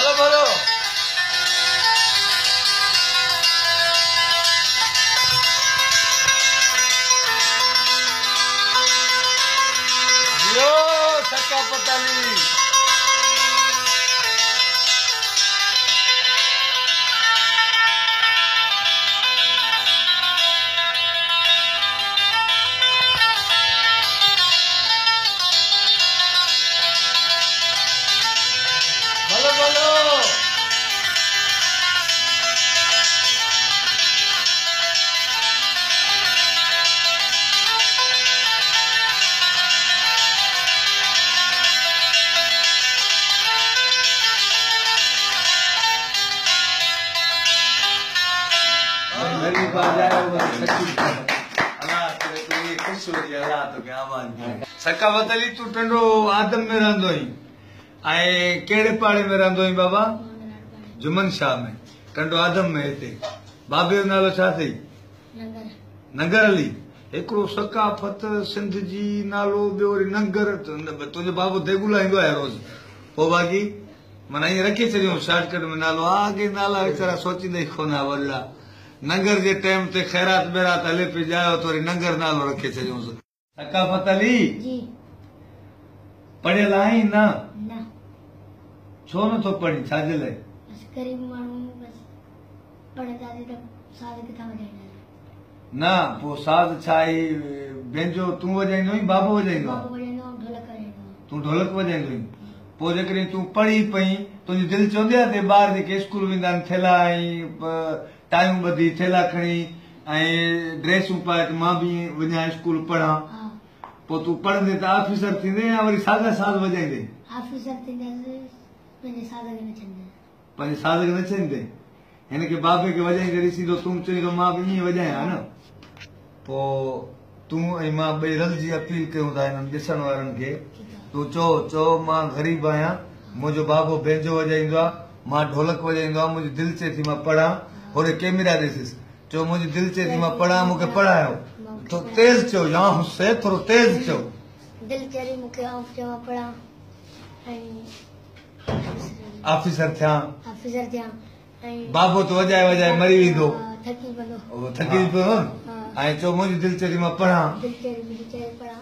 भलो भलो यो सक्का पताली भलो भलो सक्का पताली तू टंडो आदम में रहंदो आई केड़े पाड़े में रहंदो आई बाबा जुमन शाह में टंडो आदम में हिते बाबे जो नालो छा थई नंगर अली एकड़ो सकाफत सिंध जी नालो ॿियो वरी नंगर तुंहिंजो बाबो देगुला ईंदो आहे रोज पोइ बाक़ी माना ईअं रखी छॾियो शॉर्टकट में नालो आगे नाला वीचारा सोचींदा ई कोन वॾा नंगर जे टाइम ते ख़ैरात बैरात हले पई जायो तो वरी नंगर नालो रखे छॾियोसि सकाफत अली पढ़ियल आहीं न छो नथो पढ़ी छाजे लाइ गरीब माण्हू बस पढ़ंदा त साज़ किथां वॼाईंदा न पोइ साज़ छा आहे पंहिंजो तूं वॼाईंदो आहीं बाबो वॼाईंदो बाबो वॼाईंदो ढोलक वॼाईंदो तूं ढोलक वॼाईंदो आहीं पोइ जेकॾहिं तूं पढ़ी पई तुंहिंजी दिलि चवंदी आहे ते ॿार जेके स्कूल वेंदा आहिनि थेला ऐं टाइम ॿधी थेला खणी ऐं ड्रेसूं पाए त मां बि वञा स्कूल पढ़ां पोइ तूं पढ़ंदे त ऑफिसर थींदे या वरी साॻा साज़ वॼाईंदे ऑफिसर थींदसि पंहिंजे साज़ खे नचंदे पंहिंजे साज़ खे नचंदे हिन खे बाबे खे वॼाईंदे ॾिसी तो तूं चईं मां बि ईअं वॼायां न पोइ तूं ऐं मां ॿई रलिजी अपील कयूं था हिननि ॾिसण वारनि खे तूं चओ मां ग़रीब आहियां मुंहिंजो बाबो बैंजो वॼाईंदो आहे मां ढोलक वॼाईंदो आहे मुंहिंजी दिलि चए थी मां पढ़ां होॾे कैमरा ॾिसिस चओ मुंहिंजी दिलि चए थी मां पढ़ां मूंखे पढ़ायो तो तेज़ चओ या हुसे थोरो तेज़ चओ दिलि चए मूंखे मां पढ़ां ऑफिसर थियां ऐं बाबो तो वॼाए मरी वेंदो थकी पवंदो थकी पियो ऐं चओ मुंहिंजी दिलि चए थी मां पढ़ां दिलि चए पढ़ां